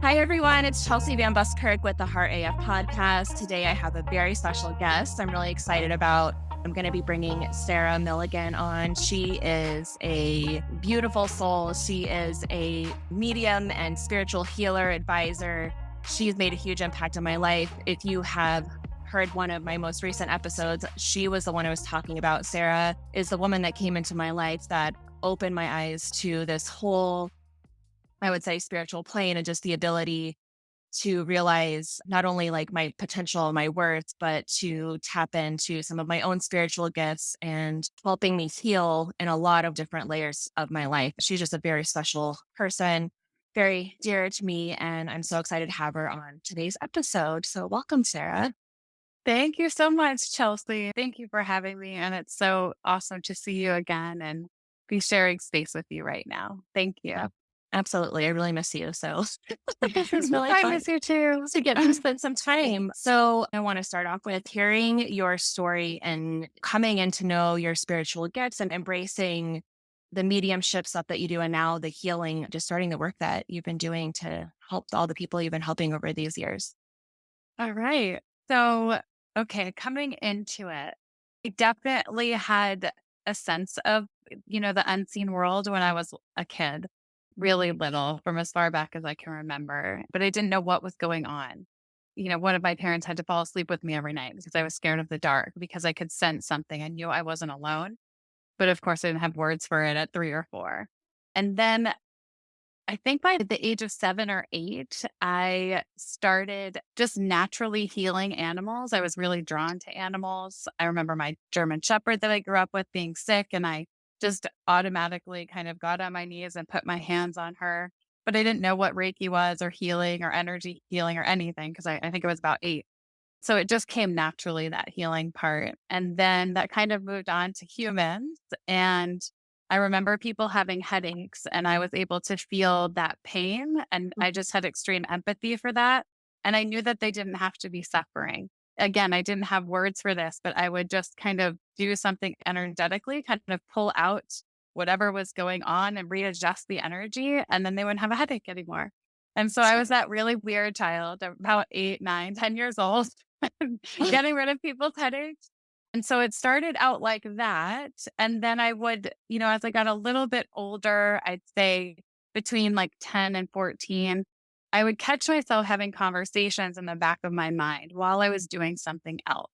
Hi, everyone. It's Chelsea Van Buskirk with the Heart AF podcast. Today, I have a very special guest I'm really excited about. I'm going to be bringing Sarah Milligan on. She is a beautiful soul. She is a medium and spiritual healer, advisor. She's made a huge impact on my life. If you have heard one of my most recent episodes, she was the one I was talking about. Sarah is the woman that came into my life that opened my eyes to this whole, I would say, spiritual plane, and just the ability to realize not only like my potential, my worth, but to tap into some of my own spiritual gifts and helping me heal in a lot of different layers of my life. She's just a very special person, very dear to me, and I'm so excited to have her on today's episode. So welcome, Sarah. Thank you so much, Chelsea. Thank you for having me. And it's so awesome to see you again and be sharing space with you right now. Thank you. Absolutely. I really miss you. So this is really I fun miss you too. to get to spend some time. So I want to start off with hearing your story and coming in to know your spiritual gifts and embracing the mediumship stuff that you do, and now the healing, just starting the work that you've been doing to help all the people you've been helping over these years. All right. So, okay, coming into it, I definitely had a sense of, the unseen world when I was a kid, really little, from as far back as I can remember, but I didn't know what was going on. One of my parents had to fall asleep with me every night because I was scared of the dark because I could sense something. I knew I wasn't alone, but of course I didn't have words for it at 3 or 4. And then I think by the age of 7 or 8, I started just naturally healing animals. I was really drawn to animals. I remember my German Shepherd that I grew up with being sick, and I just automatically kind of got on my knees and put my hands on her. But I didn't know what Reiki was or healing or energy healing or anything because I think it was about 8. So it just came naturally, that healing part. And then that kind of moved on to humans. And I remember people having headaches, and I was able to feel that pain. And I just had extreme empathy for that. And I knew that they didn't have to be suffering. Again, I didn't have words for this, but I would just kind of do something energetically, kind of pull out whatever was going on and readjust the energy. And then they wouldn't have a headache anymore. And so I was that really weird child, about 8, 9, 10 years old, getting rid of people's headaches. And so it started out like that. And then I would, as I got a little bit older, I'd say between like 10 and 14, I would catch myself having conversations in the back of my mind while I was doing something else,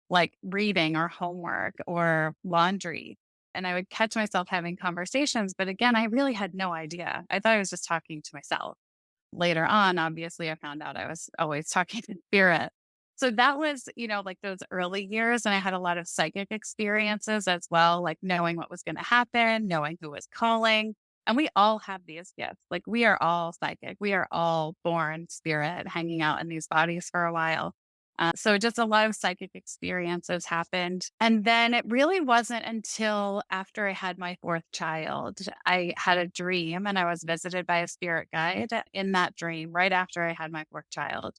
like reading or homework or laundry. And I would catch myself having conversations. But again, I really had no idea. I thought I was just talking to myself. Later on, obviously, I found out I was always talking to spirit. So that was, like those early years. And I had a lot of psychic experiences as well, like knowing what was going to happen, knowing who was calling. And we all have these gifts. Like we are all psychic. We are all born spirit, hanging out in these bodies for a while. So just a lot of psychic experiences happened. And then it really wasn't until after I had my 4th child, I had a dream and I was visited by a spirit guide in that dream right after I had my 4th child.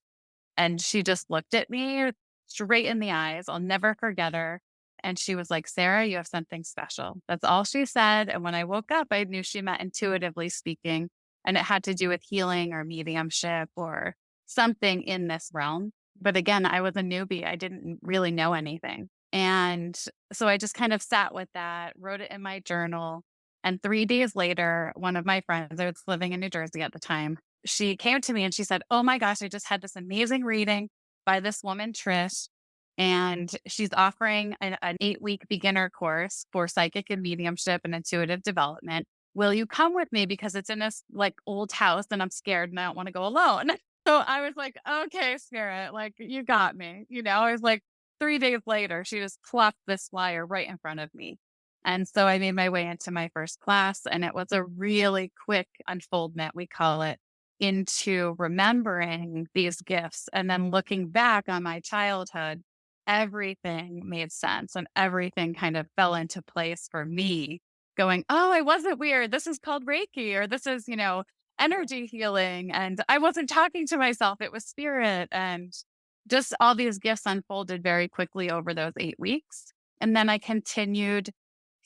And she just looked at me straight in the eyes. I'll never forget her. And she was like, Sarah, you have something special. That's all she said. And when I woke up, I knew she meant intuitively speaking. And it had to do with healing or mediumship or something in this realm. But again, I was a newbie. I didn't really know anything. And so I just kind of sat with that, wrote it in my journal. And 3 days later, one of my friends, I was living in New Jersey at the time, she came to me and she said, oh my gosh, I just had this amazing reading by this woman, Trish. And she's offering an 8-week beginner course for psychic and mediumship and intuitive development. Will you come with me? Because it's in this like old house and I'm scared and I don't want to go alone. So I was like, okay, spirit, like you got me. I was like 3 days later, she just plopped this flyer right in front of me. And so I made my way into my first class, and it was a really quick unfoldment, we call it, into remembering these gifts. And then looking back on my childhood, everything made sense and everything kind of fell into place for me, going, oh, I wasn't weird. This is called Reiki, or this is, energy healing. And I wasn't talking to myself. It was spirit. And just all these gifts unfolded very quickly over those 8 weeks. And then I continued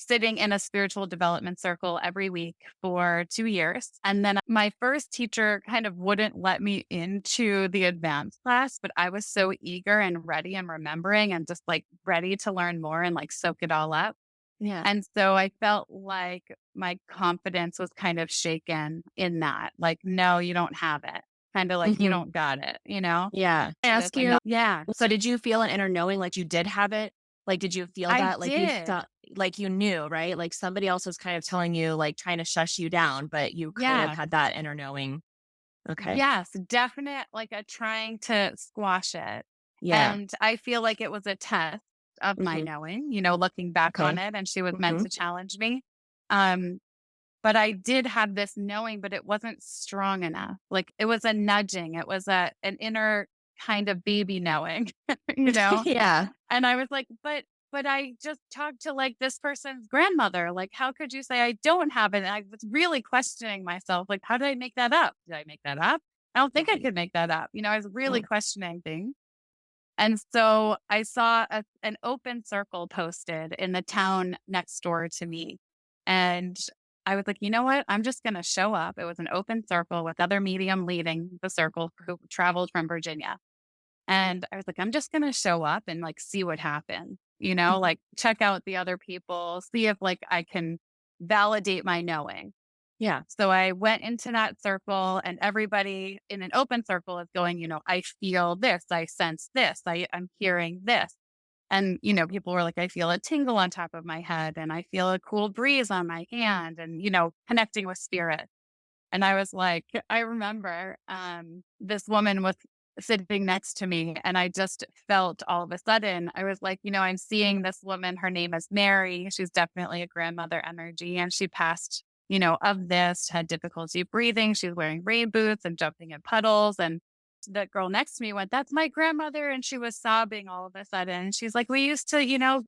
sitting in a spiritual development circle every week for 2 years. And then my first teacher kind of wouldn't let me into the advanced class, but I was so eager and ready and remembering and just like ready to learn more and like soak it all up. Yeah. And so I felt like my confidence was kind of shaken in that. Like, no, you don't have it. Kind of like you Mhm. don't got it, you know? Yeah. I This ask and you, that. Yeah, so did you feel an inner knowing like you did have it? Like, did you feel I that? Like you did. thought, like you knew, right? Like somebody else was kind of telling you, like trying to shush you down, but you kind of Yeah. had that inner knowing. Okay. Yes, definite, like, a trying to squash it, Yeah. and I feel like it was a test of my Hmm. knowing, looking back on Okay. it, and she was meant Hmm. to challenge me, um, but I did have this knowing, but it wasn't strong enough, like, it was a nudging, it was an inner kind of baby knowing, you know? Yeah. And I was like, but I just talked to like this person's grandmother. Like, how could you say I don't have it? And I was really questioning myself. Like, how did I make that up? Did I make that up? I don't think I Right. could make that up. I was Yeah. really questioning things. And so I saw an open circle posted in the town next door to me. And I was like, you know what? I'm just going to show up. It was an open circle with other medium leading the circle who traveled from Virginia. And I was like, I'm just gonna show up and like see what happens, Mhm. like check out the other people, see if like I can validate my knowing. Yeah. So I went into that circle and everybody in an open circle is going, I feel this, I sense this, I'm hearing this. And, people were like, I feel a tingle on top of my head and I feel a cool breeze on my hand and, connecting with spirit. And I was like, I remember this woman was sitting next to me, and I just felt all of a sudden, I was like, I'm seeing this woman. Her name is Mary. She's definitely a grandmother energy. And she passed, of this, had difficulty breathing. She's wearing rain boots and jumping in puddles. And the girl next to me went, That's my grandmother. And she was sobbing all of a sudden. And she's like, We used to,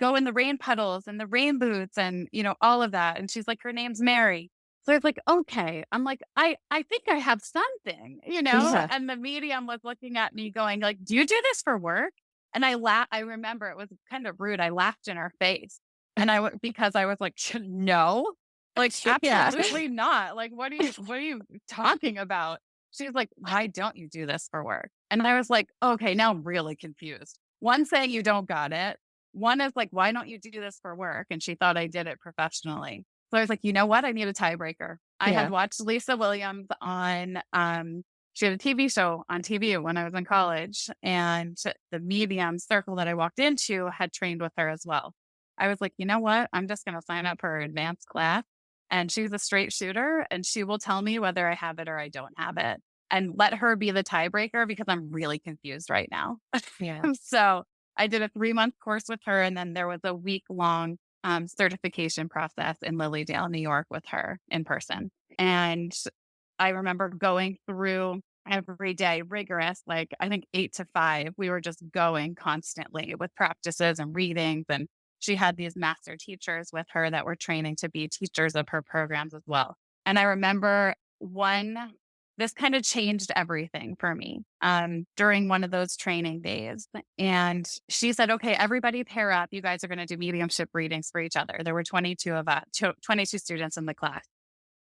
go in the rain puddles and the rain boots and, all of that. And she's like, her name's Mary. So I was like, okay. I'm like, I think I have something, Yeah. and the medium was looking at me going like, do you do this for work? And I remember it was kind of rude. I laughed in her face and because I was like, no, like, Yeah. absolutely not. Like, what are you talking about? She's like, why don't you do this for work? And I was like, okay, now I'm really confused. One saying you don't got it. One is like, "Why don't you do this for work?" And she thought I did it professionally. So I was like, "You know what? I need a tiebreaker." I had Yeah. watched Lisa Williams on, she had a TV show on TV when I was in college, and the medium circle that I walked into had trained with her as well. I was like, "You know what? I'm just gonna sign up for her advanced class, and she's a straight shooter, and she will tell me whether I have it or I don't have it, and let her be the tiebreaker because I'm really confused right now." Yeah. So I did a 3-month course with her, and then there was a week-long, certification process in Lilydale, New York with her in person. And I remember going through every day rigorous, like, I think 8 to 5, we were just going constantly with practices and readings, and she had these master teachers with her that were training to be teachers of her programs as well. And I remember one this kind of changed everything for me, during one of those training days. And she said, okay, everybody pair up. You guys are going to do mediumship readings for each other. There were 22 of us, 22 students in the class.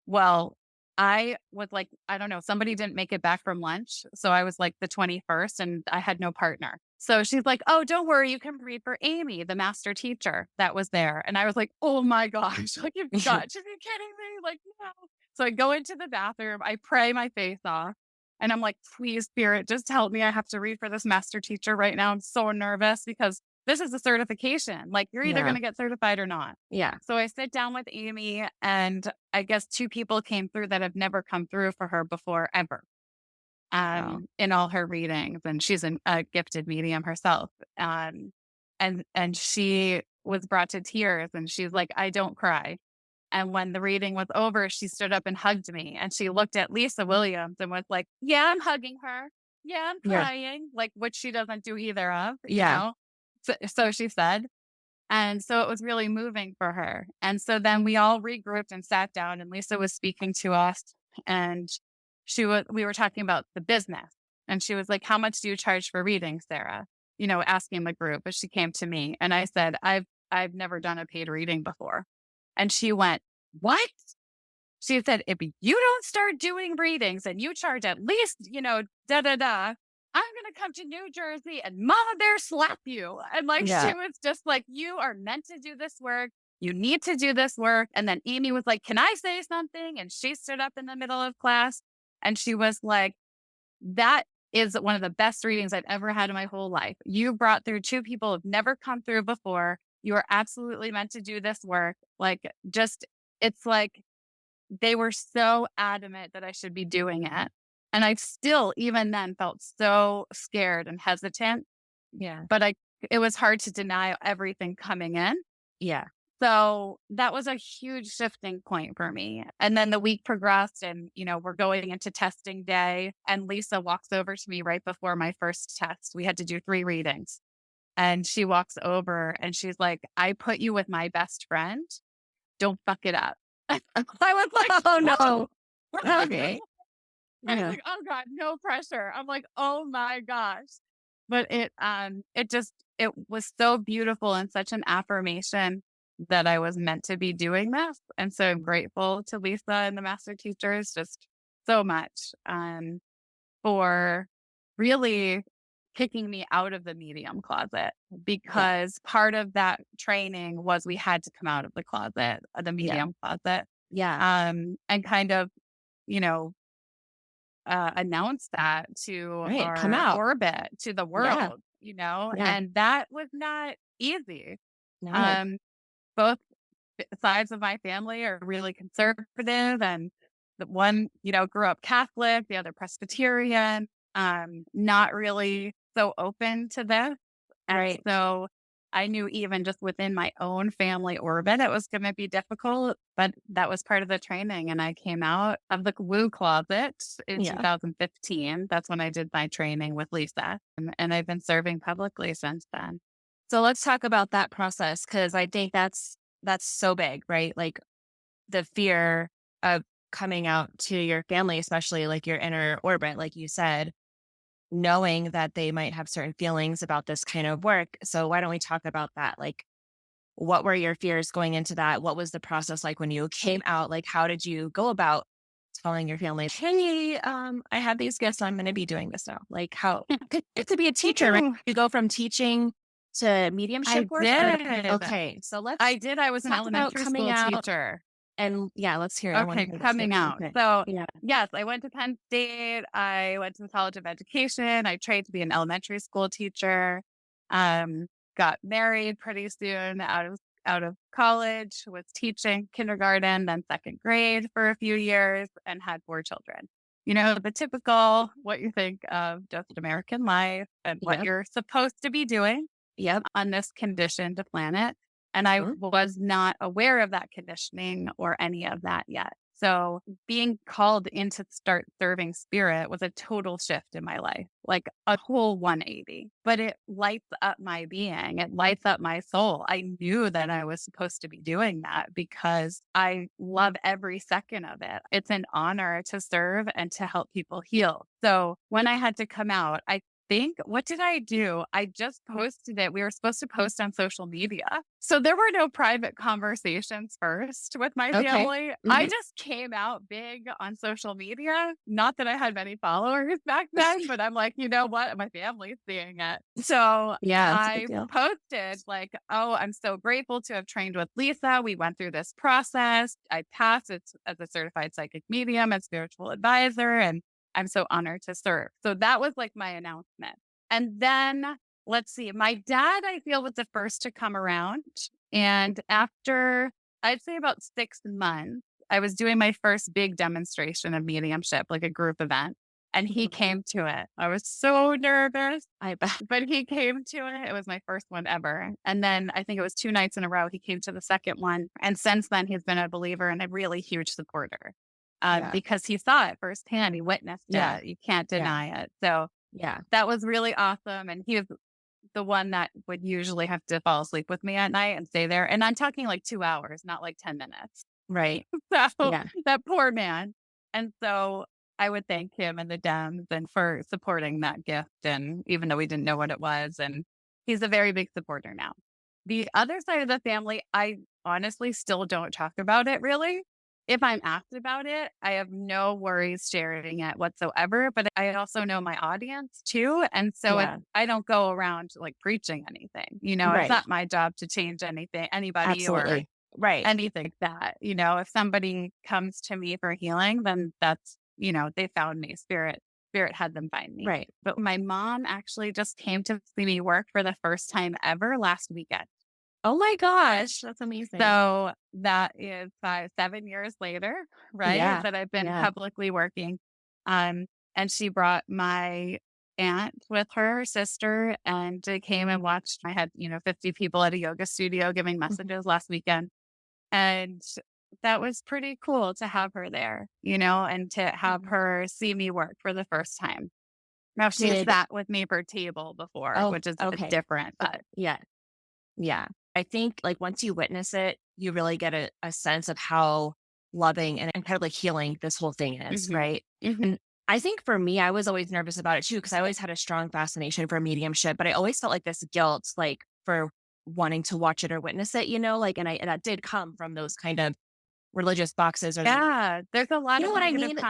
Well, I was like, I don't know, somebody didn't make it back from lunch. So I was like the 21st and I had no partner. So she's like, oh, don't worry. You can read for Amy, the master teacher that was there. And I was like, oh my gosh, like, you've got to be kidding me. Like, no. So I go into the bathroom, I pray my face off. And I'm like, please, spirit, just help me. I have to read for this master teacher right now. I'm so nervous because this is a certification. Like, you're either going Yeah. to get certified or not. Yeah. So I sit down with Amy, and I guess 2 people came through that have never come through for her before ever, Wow. in all her readings, and she's a gifted medium herself. And she was brought to tears, and she's like, "I don't cry." And when the reading was over, she stood up and hugged me, and she looked at Lisa Williams and was like, "Yeah, I'm hugging her. Yeah, I'm Yeah. crying," like, which she doesn't do either of, Yeah. So she said. And so it was really moving for her. And so then we all regrouped and sat down, and Lisa was speaking to us, and we were talking about the business. And she was like, how much do you charge for reading, Sarah? Asking the group, but she came to me and I said, I've never done a paid reading before. And she went, what? She said, if you don't start doing readings and you charge at least, da da da, I'm gonna come to New Jersey and Mama Bear slap you. And like Yeah. she was just like, you are meant to do this work. You need to do this work. And then Amy was like, can I say something? And she stood up in the middle of class and she was like, that is one of the best readings I've ever had in my whole life. You brought through two people who've never come through before. You are absolutely meant to do this work. Like, just, it's like they were so adamant that I should be doing it. And I still, even then, felt so scared and hesitant, Yeah. but it was hard to deny everything coming in. Yeah. So that was a huge shifting point for me. And then the week progressed and, we're going into testing day. And Lisa walks over to me right before my first test. We had to do 3 readings. And she walks over and she's like, I put you with my best friend. Don't fuck it up. I was like, Oh oh. no. Okay. I was Yeah. like, oh God, no pressure. I'm like, oh my gosh. But it was so beautiful and such an affirmation that I was meant to be doing this. And so I'm grateful to Lisa and the master teachers just so much for really kicking me out of the medium closet, Yeah. because part of that training was we had to come out of the closet, the Yeah. medium closet, Yeah. and kind of, you know, announce that to Right. Come our out. orbit, to the Yeah. world, Yeah. and that was not easy. No. Um, both sides of my family are really conservative, and the one, grew up Catholic, the other Presbyterian, not really so open to this. And Right. so I knew even just within my own family orbit, it was going to be difficult, but that was part of the training. And I came out of the woo closet in Yeah. 2015. That's when I did my training with Lisa. And I've been serving publicly since then. So let's talk about that process because I think that's so big, right? Like the fear of coming out to your family, especially like your inner orbit, like you said, knowing that they might have certain feelings about this kind of work. So why don't we talk about that? Like, what were your fears going into that? What was the process like when you came out? Like, how did you go about telling your family, hey, I have these gifts. I'm going to be doing this now. Like, how it to be a teacher, right? You go from teaching to mediumship I work. did. Okay, so I let's did. I was an talk about elementary coming school out. teacher. And yeah, let's hear it. I want to Okay, hear this. coming out. Okay. So, Yeah. yes, I went to Penn State. I went to the College of Education. I trained to be an elementary school teacher. Um, got married pretty soon out of college. Was teaching kindergarten, then second grade for a few years, and had 4 children. The typical what you think of just American life and what Yep. you're supposed to be doing Yep. on this conditioned planet. And I Mhm. was not aware of that conditioning or any of that yet. So being called in to start serving spirit was a total shift in my life, like a whole 180. But it lights up my being. It lights up my soul. I knew that I was supposed to be doing that because I love every second of it. It's an honor to serve and to help people heal. So when I had to come out, what did I do? I just posted it. We were supposed to post on social media. So there were no private conversations first with my Okay. family. I Mhm. just came out big on social media. Not that I had many followers back then, but I'm like, you know what? My family's seeing it. So Yeah, it's a big I deal. posted like, oh, I'm so grateful to have trained with Lisa. We went through this process. I passed it as a certified psychic medium and spiritual advisor. And I'm so honored to serve. So that was like my announcement. And then let's see, my dad, I feel, was the first to come around. And after, I'd say about 6 months, I was doing my first big demonstration of mediumship, like a group event. And he Mhm. came to it. I was so nervous, I bet. but he came to it. It was my first one ever. And then I think it was 2 nights in a row, he came to the second one. And since then, he's been a believer and a really huge supporter Yeah. because he saw it firsthand. He witnessed Yeah. it. You can't Yeah. deny it. So Yeah. that was really awesome. And he was the one that would usually have to fall asleep with me at night and stay there. And I'm talking like 2 hours, not like 10 minutes. Right. So Yeah. that poor man. And so I would thank him and the Dems and for supporting that gift. And even though we didn't know what it was, and he's a very big supporter now. The other side of the family, I honestly still don't talk about it really. If I'm asked about it, I have no worries sharing it whatsoever. But I also know my audience too. And so Yeah. I don't go around like preaching anything. It's Right. not my job to change anything, anybody or Absolutely. Right. anything like that. If somebody comes to me for healing, then they found me. Spirit had them find me. Right. But my mom actually just came to see me work for the first time ever last weekend. Oh my gosh, that's amazing. So that is 7 years later, right? Yeah. That I've been Yeah. publicly working. Um, and she brought my aunt with her sister and they came and watched. I had, 50 people at a yoga studio giving Mhm. messages last weekend. And that was pretty cool to have her there, and to have Mhm. her see me work for the first time. Now she's Did sat with me for table before, Oh, which is okay. different, but Yeah. Yeah. I think like once you witness it, you really get a sense of how loving and incredibly healing this whole thing is, hmm right? hmm And I think for me, I was always nervous about it too, because I always had a strong fascination for mediumship, but I always felt like this guilt, like for wanting to watch it or witness it, like, and that did come from those kind of religious boxes or yeah, there's a lot you know of what I negative mean?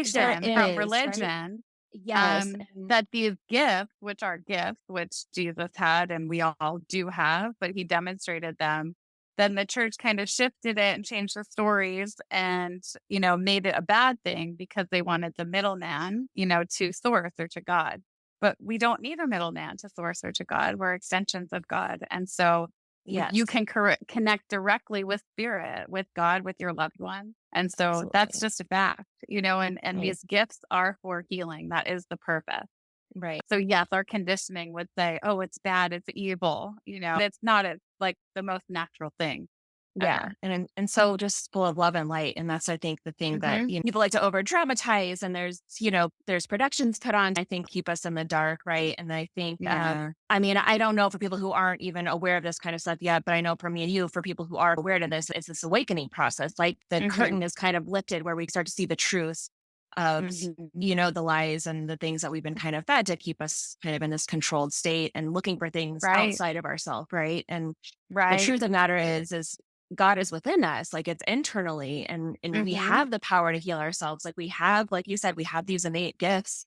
There connotation from is, right? religion. Yes. That these gifts, which are gifts, which Jesus had and we all do have, but he demonstrated them. Then the church kind of shifted it and changed the stories and, made it a bad thing because they wanted the middleman, to source or to God. But we don't need a middleman to source or to God. We're extensions of God. And so you Yes. can connect directly with spirit, with God, with your loved one. And so that's Absolutely. just a fact, and Right. these gifts are for healing. That is the purpose. Right. So yes, our conditioning would say, oh, it's bad, it's evil, it's not. It's like the most natural thing Yeah, ever. and so just full of love and light, and that's I think the thing that hmm people like to over dramatize, and there's productions put on. I think keep us in the dark, right? And I think, Yeah. I mean, I don't know for people who aren't even aware of this kind of stuff yet, but I know for me and you, for people who are aware of this, it's this awakening process. Like the hmm curtain is kind of lifted, where we start to see the truth of hmm the lies and the things that we've been kind of fed to keep us kind of in this controlled state and looking for things Right. outside of ourselves, right? And the Right. truth of the matter is God is within us, like it's internally, and we hmm have the power to heal ourselves. Like we have, like you said, we have these innate gifts,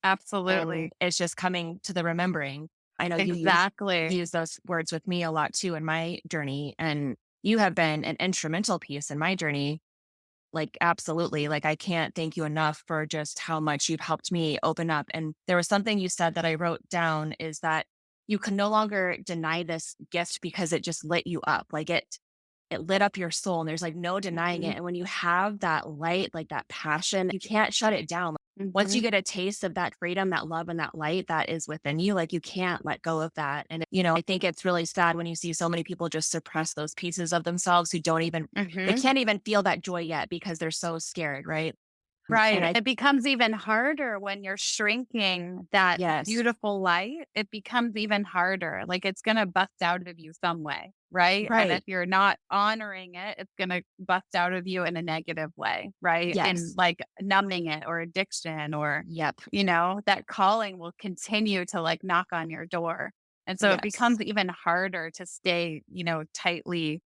and Absolutely. it's just coming to the remembering. I know you Exactly. use those words with me a lot too in my journey, and you have been an instrumental piece in my journey. Like absolutely, like I can't thank you enough for just how much you've helped me open up. And there was something you said that I wrote down is that you can no longer deny this gift because it just lit you up. Like it lit up your soul and there's like no denying hmm it. And when you have that light, like that passion, you can't shut it down. Once you hmm get a taste of that freedom, that love, and that light that is within you, like you can't let go of that. And, I think it's really sad when you see so many people just suppress those pieces of themselves who don't even, they hmm can't even feel that joy yet because they're so scared. Right. And Right. I, It becomes even harder when you're shrinking that yes, beautiful light. It becomes even harder. Like it's going to bust out of you some way. Right. And if right. you're not honoring it, it's going to bust out of you in a negative way. Right. In Yes. like numbing it or addiction or, Yep. that calling will continue to like knock on your door. And so it Yes. becomes even harder to stay, tightly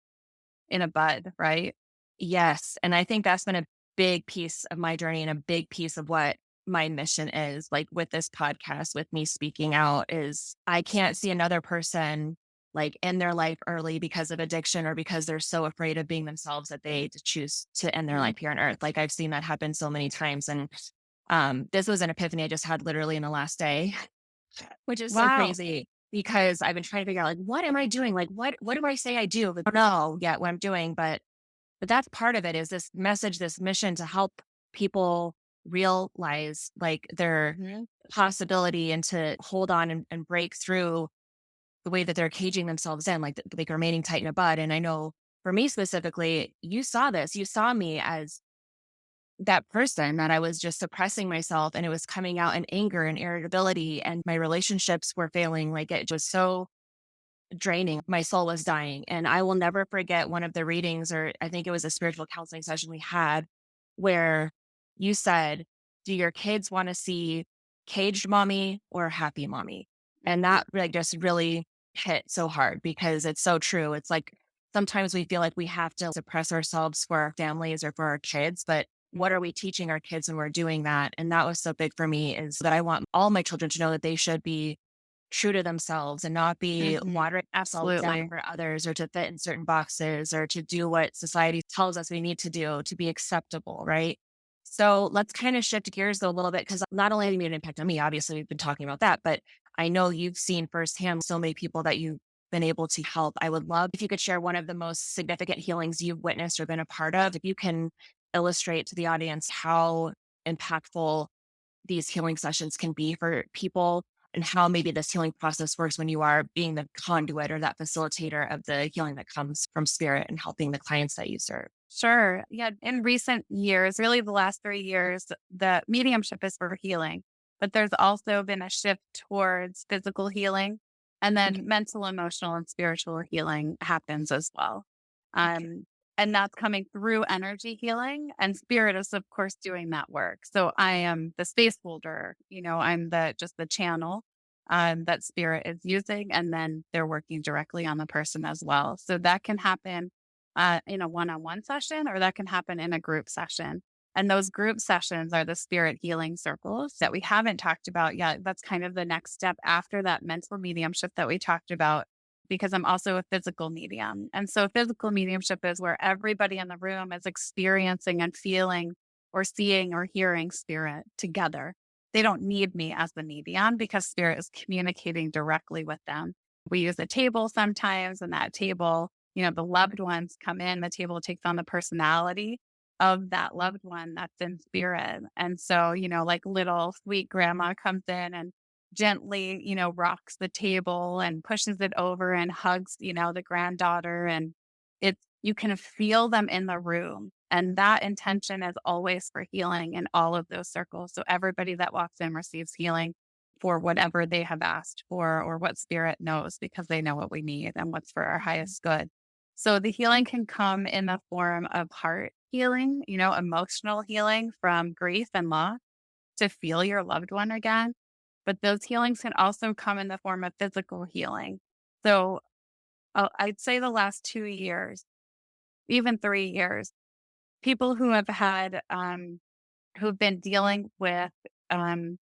in a bud. Right. Yes. And I think that's been a big piece of my journey and a big piece of what my mission is like with this podcast, with me speaking out, is I can't see another person like in their life early because of addiction or because they're so afraid of being themselves that they choose to end their Mhm. life here on earth. Like I've seen that happen so many times. And this was an epiphany I just had literally in the last day, which is so Wow. crazy because I've been trying to figure out like what am I doing? Like what do I say I do? I don't know yet what I'm doing, but that's part of it is this message, this mission to help people realize like their Mhm. possibility and to hold on and break through the way that they're caging themselves in, like remaining tight in a bud. And I know for me specifically, you saw this. You saw me as that person that I was just suppressing myself and it was coming out in anger and irritability and my relationships were failing. Like it was so draining. My soul was dying. And I will never forget one of the readings, or I think it was a spiritual counseling session we had, where you said, do your kids want to see caged mommy or happy mommy? And that like just really hit so hard because it's so true. It's like sometimes we feel like we have to suppress ourselves for our families or for our kids, but what are we teaching our kids when we're doing that? And that was so big for me is that I want all my children to know that they should be true to themselves and not be Mhm. watering themselves down Absolutely. for others or to fit in certain boxes or to do what society tells us we need to do to be acceptable, right? So let's kind of shift gears though a little bit because not only have you made an impact on me, obviously we've been talking about that, but I know you've seen firsthand so many people that you've been able to help. I would love if you could share one of the most significant healings you've witnessed or been a part of. If you can illustrate to the audience how impactful these healing sessions can be for people and how maybe this healing process works when you are being the conduit or that facilitator of the healing that comes from spirit and helping the clients that you serve. Sure. Yeah. In recent years, really the last 3 years, the mediumship is for healing, but there's also been a shift towards physical healing. And Okay. then mental, emotional, and spiritual healing happens as well. Okay. Um, and that's coming through energy healing. And spirit is, of course, doing that work. So I am the space holder, I'm the channel that spirit is using. And then they're working directly on the person as well. So that can happen in a one-on-one session, or that can happen in a group session. And those group sessions are the spirit healing circles that we haven't talked about yet. That's kind of the next step after that mental mediumship that we talked about, because I'm also a physical medium. And so physical mediumship is where everybody in the room is experiencing and feeling or seeing or hearing spirit together. They don't need me as the medium because spirit is communicating directly with them. We use a table sometimes, and that table, the loved ones come in, the table takes on the personality of that loved one that's in spirit. And so, like little sweet grandma comes in and gently, rocks the table and pushes it over and hugs, the granddaughter. And you can feel them in the room. And that intention is always for healing in all of those circles. So everybody that walks in receives healing for whatever they have asked for or what spirit knows, because they know what we need and what's for our highest good. So the healing can come in the form of heart healing, emotional healing from grief and loss to feel your loved one again. But those healings can also come in the form of physical healing. So I'd say the last 2 years, even 3 years, people who have had, who've been dealing with um,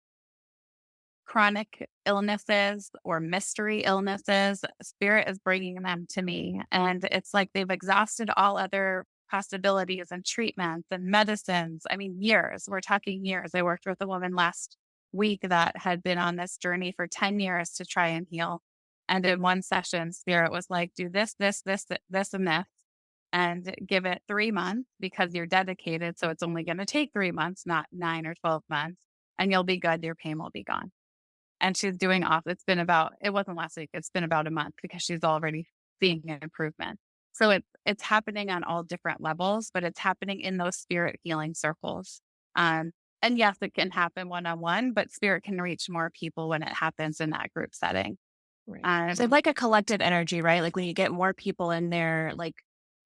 chronic illnesses or mystery illnesses, spirit is bringing them to me. And it's like they've exhausted all other possibilities and treatments and medicines. I mean, years. We're talking years. I worked with a woman last week that had been on this journey for 10 years to try and heal. And in one session, spirit was like, do this, and this, and give it 3 months because you're dedicated. So it's only going to take 3 months, not 9 or 12 months, and you'll be good. Your pain will be gone. And she's doing off it wasn't last week, it's been about a month because she's already seeing an improvement. So it's happening on all different levels, but it's happening in those spirit healing circles. Um, and yes, it can happen one-on-one, but spirit can reach more people when it happens in that group setting. Right. So Um, like a collective energy, right? Like when you get more people in there, like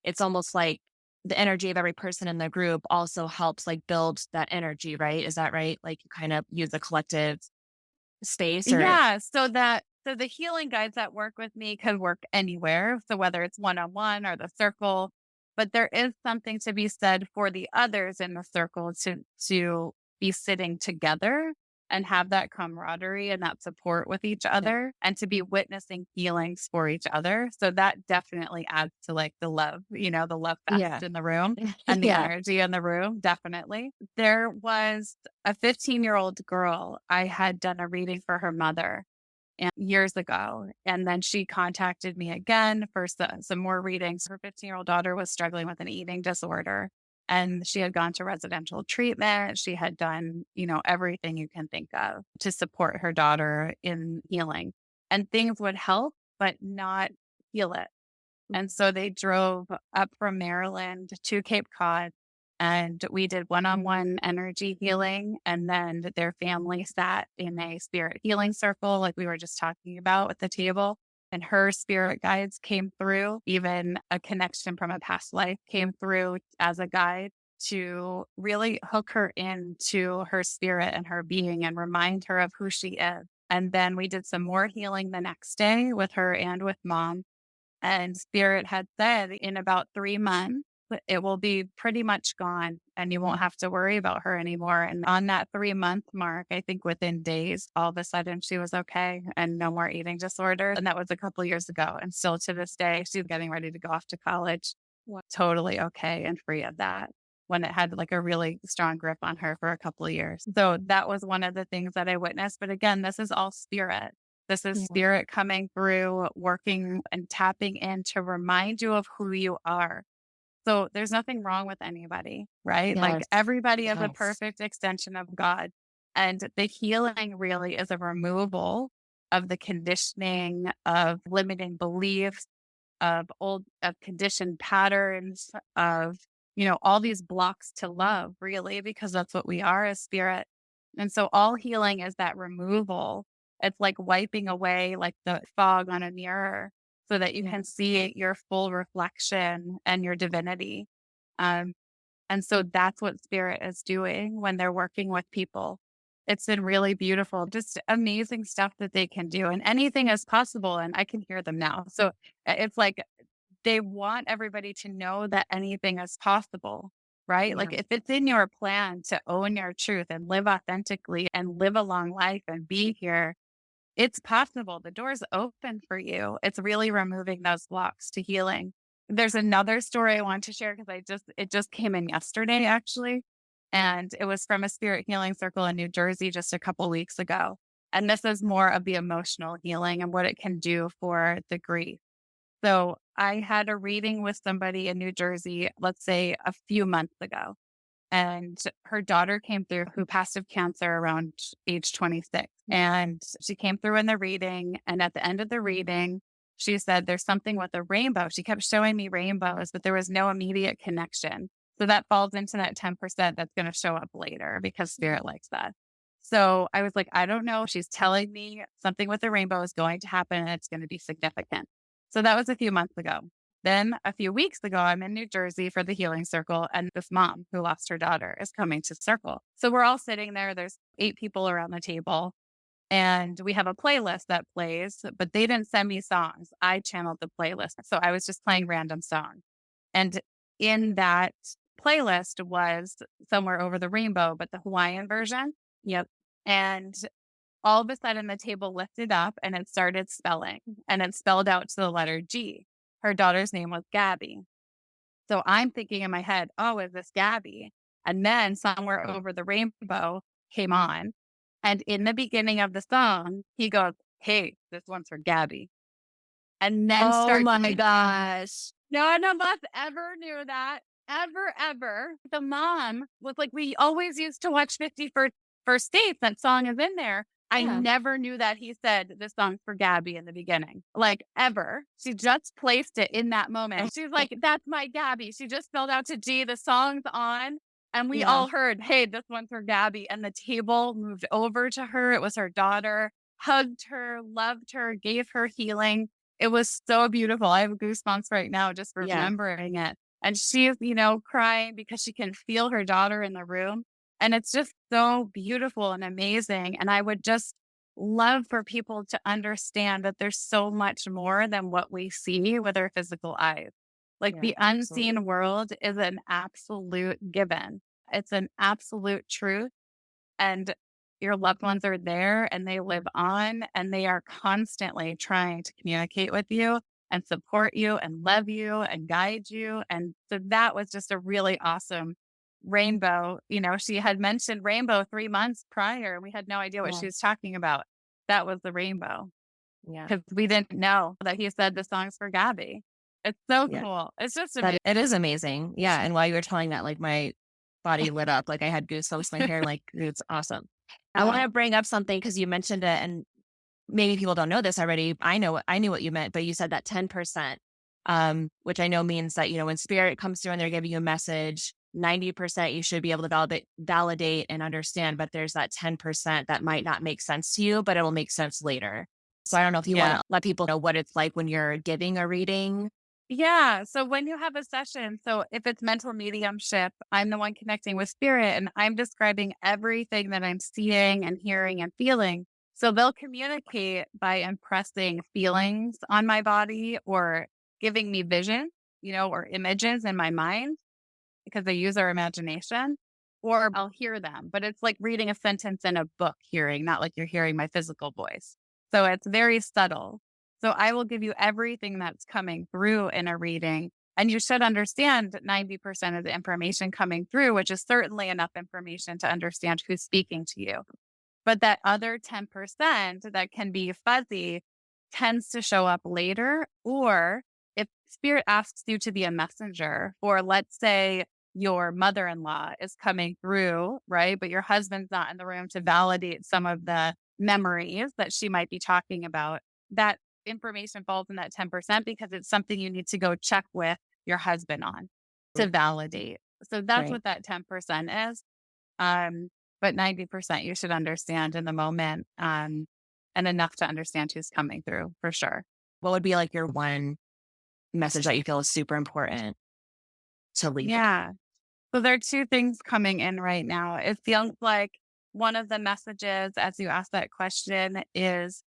it's almost like the energy of every person in the group also helps like build that energy, right? Is that right? Like you kind of use a collective space or Yeah, so the healing guides that work with me can work anywhere. So whether it's one-on-one or the circle, but there is something to be said for the others in the circle to be sitting together and have that camaraderie and that support with each yeah. other and to be witnessing healings for each other. So that definitely adds to like the love, the love fest Yeah. in the room and the Yeah. energy in the room, definitely. There was a 15-year-old girl. I had done a reading for her mother and years ago. And then she contacted me again for some more readings. Her 15-year-old daughter was struggling with an eating disorder, and she had gone to residential treatment. She had done, everything you can think of to support her daughter in healing. And things would help, but not heal it. And so they drove up from Maryland to Cape Cod, and we did one-on-one energy healing. And then their family sat in a spirit healing circle, like we were just talking about with the table. And her spirit guides came through, even a connection from a past life came through as a guide to really hook her into her spirit and her being and remind her of who she is. And then we did some more healing the next day with her and with mom. And spirit had said in about 3 months, it will be pretty much gone and you won't have to worry about her anymore. And on that 3 month mark, I think within days, all of a sudden she was okay and no more eating disorders. And that was a couple years ago. And still to this day, she's getting ready to go off to college, Wow. totally okay and free of that when it had like a really strong grip on her for a couple of years. So that was one of the things that I witnessed. But again, this is all spirit. This is Yeah. spirit coming through, working and tapping in to remind you of who you are. So there's nothing wrong with anybody, right? Like Yes. everybody is a Yes. perfect extension of God. And the healing really is a removal of the conditioning, of limiting beliefs, of conditioned patterns, of, all these blocks to love, really, because that's what we are as spirit. And so all healing is that removal. It's like wiping away like the fog on a mirror so that you Yeah. can see your full reflection and your divinity. Um, and so that's what spirit is doing when they're working with people. It's been really beautiful, just amazing stuff that they can do. And anything is possible. And I can hear them now. So it's like they want everybody to know that anything is possible, right? Yeah. Like if it's in your plan to own your truth and live authentically and live a long life and be here, it's possible. The door's open for you. It's really removing those blocks to healing. There's another story I want to share because it just came in yesterday actually. And it was from a spirit healing circle in New Jersey just a couple weeks ago. And this is more of the emotional healing and what it can do for the grief. So I had a reading with somebody in New Jersey, let's say a few months ago, and her daughter came through who passed of cancer around age 26. And she came through in the reading. And at the end of the reading, she said, there's something with a rainbow. She kept showing me rainbows, but there was no immediate connection. So that falls into that 10% that's going to show up later because spirit likes that. So I was like, I don't know. She's telling me something with the rainbow is going to happen and it's going to be significant. So that was a few months ago. Then a few weeks ago, I'm in New Jersey for the healing circle, and this mom who lost her daughter is coming to the circle. So we're all sitting there. There's 8 people around the table, and we have a playlist that plays, but they didn't send me songs. I channeled the playlist. So I was just playing random songs. And in that playlist was Somewhere Over the Rainbow, but the Hawaiian version. Yep. And all of a sudden, the table lifted up and it started spelling, and it spelled out to the letter G. Her daughter's name was Gabby. So I'm thinking in my head, oh, is this Gabby? And then Somewhere Over the Rainbow came on. And in the beginning of the song, he goes, hey, this one's for Gabby. And then Oh starts my singing. gosh. None of us ever knew that. Ever, ever. The mom was like, we always used to watch 50 First Dates. That song is in there. I Yeah. never knew that he said this song's for Gabby in the beginning, like ever. She just placed it in that moment. She's like, that's my Gabby. She just spelled out to G, the song's on. And we Yeah. all heard, hey, this one's for Gabby. And the table moved over to her. It was her daughter, hugged her, loved her, gave her healing. It was so beautiful. I have goosebumps right now just Yeah. remembering it. And she's, crying because she can feel her daughter in the room. And it's just so beautiful and amazing. And I would just love for people to understand that there's so much more than what we see with our physical eyes. Like Yeah. the Absolutely. unseen world is an absolute given. It's an absolute truth. And your loved ones are there and they live on and they are constantly trying to communicate with you and support you and love you and guide you. And so that was just a really awesome rainbow. She had mentioned rainbow 3 months prior and we had no idea what Yeah. she was talking about. That was the rainbow Yeah. because we didn't know that he said the song's for Gabby. It's so Yeah. cool. It's just That it is amazing. Yeah. And while you were telling that, like my body lit up, like I had goosebumps, my hair, like it's awesome. I want to bring up something because you mentioned it and maybe people don't know this already. I knew what you meant, but you said that 10%, which I know means that, when spirit comes through and they're giving you a message, 90% you should be able to validate and understand, but there's that 10% that might not make sense to you, but it'll make sense later. So I don't know if you want yeah. to let people know what it's like when you're giving a reading. Yeah. So when you have a session, so if it's mental mediumship, I'm the one connecting with spirit and I'm describing everything that I'm seeing and hearing and feeling. So they'll communicate by impressing feelings on my body or giving me vision, or images in my mind because they use our imagination, or I'll hear them, but it's like reading a sentence in a book hearing, not like you're hearing my physical voice. So it's very subtle. So I will give you everything that's coming through in a reading. And you should understand 90% of the information coming through, which is certainly enough information to understand who's speaking to you. But that other 10% that can be fuzzy tends to show up later. Or if spirit asks you to be a messenger, or let's say your mother in law is coming through, right? But your husband's not in the room to validate some of the memories that she might be talking about, that information falls in that 10% because it's something you need to go check with your husband on to validate. So that's Right. what that 10% is. Um, but 90% you should understand in the moment, and enough to understand who's coming through for sure. What would be like your one message that you feel is super important to leave with? Yeah. So there are two things coming in right now. It feels like one of the messages as you ask that question is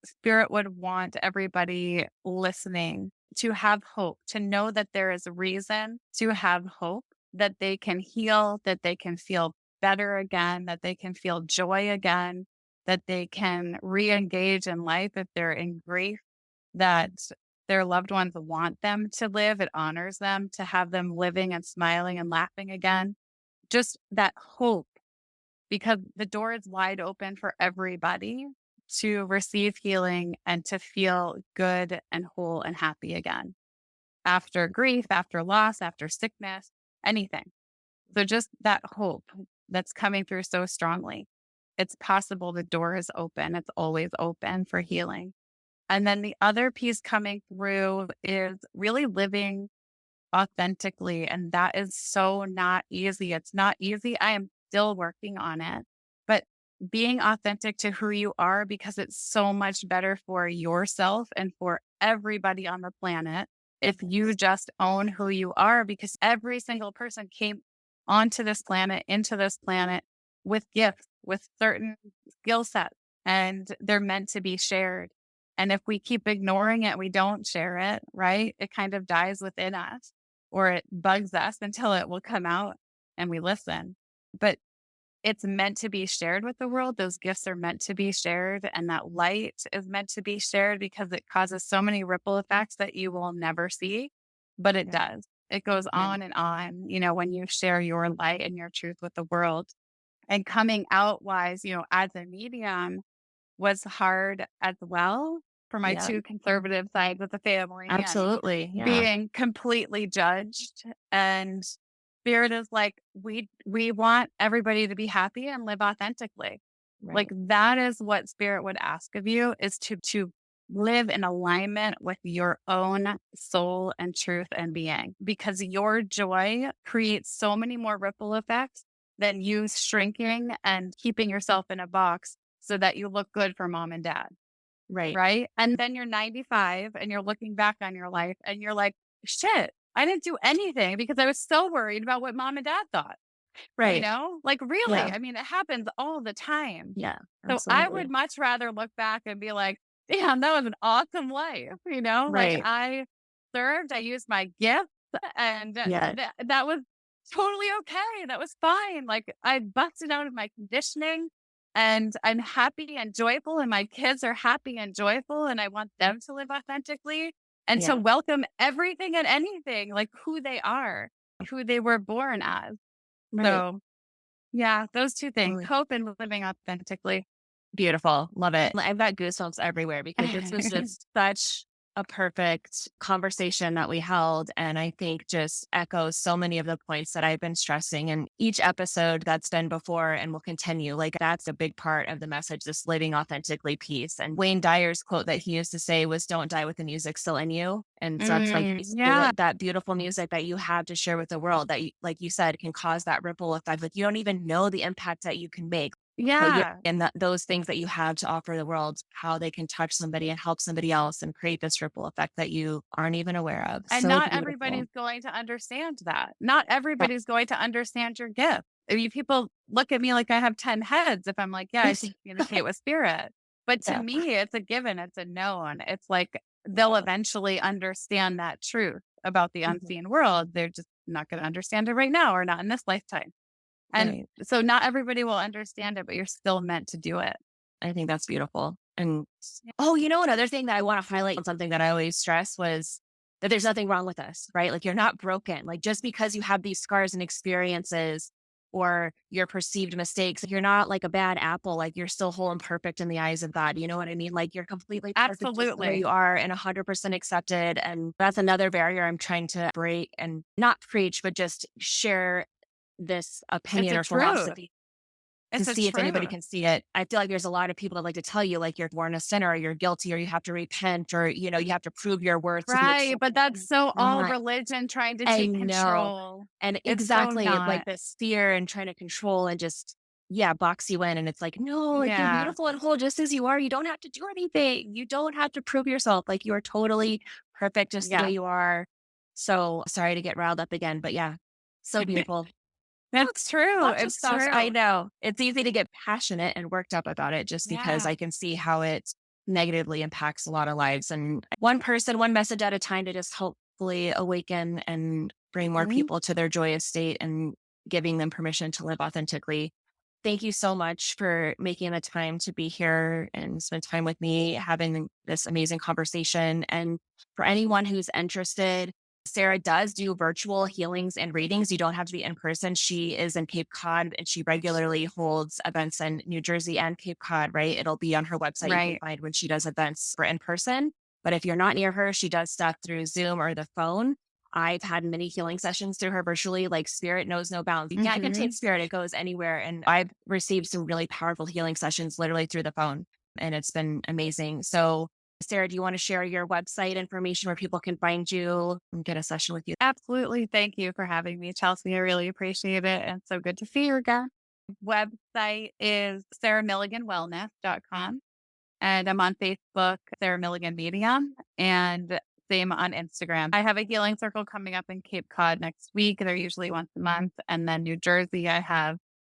spirit would want everybody listening to have hope, to know that there is a reason to have hope, that they can heal, that they can feel better again, that they can feel joy again, that they can re engage in life if they're in grief, that their loved ones want them to live. It honors them to have them living and smiling and laughing again. Just that hope, because the door is wide open for everybody to receive healing and to feel good and whole and happy again after grief, after loss, after sickness, anything. So just that hope that's coming through so strongly. It's possible the door is open. It's always open for healing. And then the other piece coming through is really living authentically. And that is so not easy. It's not easy. I am still working on it, but being authentic to who you are, because it's so much better for yourself and for everybody on the planet if you just own who you are, because every single person came onto this planet, into this planet with gifts, with certain skill sets, and they're meant to be shared. And if we keep ignoring it, we don't share it, right? It kind of dies within us or it bugs us until it will come out and we listen. But it's meant to be shared with the world. Those gifts are meant to be shared. And that light is meant to be shared because it causes so many ripple effects that you will never see. But it Yeah. does. It goes on and on, when you share your light and your truth with the world. And coming out wise, as a medium was hard as well for my Yeah. two conservative sides of the family and Absolutely. Yeah. being completely judged. And spirit is like, we want everybody to be happy and live authentically. Like Right. that is what spirit would ask of you, is to live in alignment with your own soul and truth and being, because your joy creates so many more ripple effects than you shrinking and keeping yourself in a box so that you look good for mom and dad. Right. Right. And then you're 95 and you're looking back on your life and you're like, shit, I didn't do anything because I was so worried about what mom and dad thought, Right. like really, Yeah. I mean, it happens all the time. Yeah. So I would Absolutely. much rather look back and be like, damn, that was an awesome life. Like Right. I served, I used my gifts, and Yeah. that was totally okay. That was fine. Like I busted out of my conditioning and I'm happy and joyful, and my kids are happy and joyful, and I want them to live authentically and to Yeah. welcome everything and anything like who they are, who they were born as. Right. So yeah, those two things, Totally. hope and living authentically. Beautiful. Love it. I've got goosebumps everywhere because this was just such a perfect conversation that we held. And I think just echoes so many of the points that I've been stressing in each episode that's been before and will continue. Like that's a big part of the message, this living authentically piece. And Wayne Dyer's quote that he used to say was, "Don't die with the music still in you." And so that's like basically Yeah. what that beautiful music that you have to share with the world that you, like you said, can cause that ripple effect. Like you don't even know the impact that you can make. Yeah. and those things that you have to offer the world, how they can touch somebody and help somebody else and create this ripple effect that you aren't even aware of. And So not beautiful. everybody's going to understand that. Not Right. everybody's going to understand your gift. I mean, people look at me like I have 10 heads if I'm like, yeah, I can communicate with spirit. But to Yeah. me, it's a given, it's a known. It's like they'll eventually understand that truth about the Mhm. unseen world. They're just not going to understand it right now or not in this lifetime. And Right. so not everybody will understand it, but you're still meant to do it. I think that's beautiful. And Yeah. oh, another thing that I want to highlight, something that I always stress was that there's nothing wrong with us, right? Like you're not broken. Like just because you have these scars and experiences or your perceived mistakes, you're not like a bad apple. Like you're still whole and perfect in the eyes of God. You know what I mean? Like you're completely perfect just the way you Absolutely. are and 100% accepted. And that's another barrier I'm trying to break and not preach, but just share this It's opinion a or truth. philosophy to It's a see if anybody truth. can see it. I feel like there's a lot of people that like to tell you like you're born a sinner or you're guilty or you have to repent or you have to prove your worth to be Right. accepted. But that's And it's so all not. religion trying to I take know. control. And It's so exactly like not. this fear and trying to control and just box you in. And it's like, no, like you're Yeah. beautiful and whole just as you are. You don't have to do anything. You don't have to prove yourself. Like you are totally perfect just the way Yeah. you are. So sorry to get riled up again, but yeah, so beautiful. That's true. Lots of It's stuff. I true. know. It's easy to get passionate and worked up about it just because Yeah. I can see how it negatively impacts a lot of lives. And one person, one message at a time to just hopefully awaken and bring more Mhm. people to their joyous state and giving them permission to live authentically. Thank you so much for making the time to be here and spend time with me, having this amazing conversation. And for anyone who's interested, Sarah does do virtual healings and readings. You don't have to be in person. She is in Cape Cod and she regularly holds events in New Jersey and Cape Cod, right? It'll be on her website. You can Right. find when she does events for in person. But if you're not near her, she does stuff through Zoom or the phone. I've had many healing sessions through her virtually, like spirit knows no bounds. You can't contain Mhm. spirit, it goes anywhere. And I've received some really powerful healing sessions literally through the phone, and it's been amazing. So, Sarah, do you want to share your website information where people can find you and get a session with you? Absolutely. Thank you for having me, Chelsea. I really appreciate it. And so good to see you again. Website is sarahmilliganwellness.com. And I'm on Facebook, Sarah Milligan Medium, and same on Instagram. I have a healing circle coming up in Cape Cod next week. They're usually once a month. And then New Jersey, I have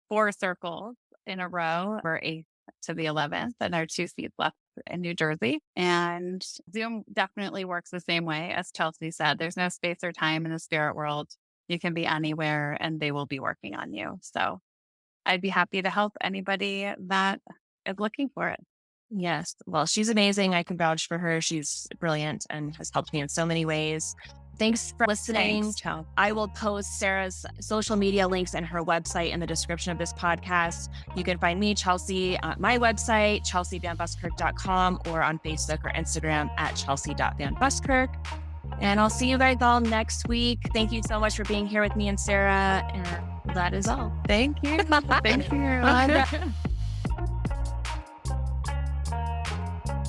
4 circles in a row, or 8th to the 11th, and there are 2 seats left in New Jersey. And Zoom definitely works the same way as Chelsea said. There's no space or time in the spirit world. You can be anywhere and they will be working on you. So I'd be happy to help anybody that is looking for it. Yes. Well, she's amazing. I can vouch for her. She's brilliant and has helped me in so many ways. Thanks for listening. Thanks, Chelsea. I will post Sarah's social media links and her website in the description of this podcast. You can find me, Chelsea, at my website, chelseavanbuskirk.com, or on Facebook or Instagram at chelsea.vanbuskirk. And I'll see you guys all next week. Thank you so much for being here with me and Sarah. And that is all. Thank you. Thank Bye. you.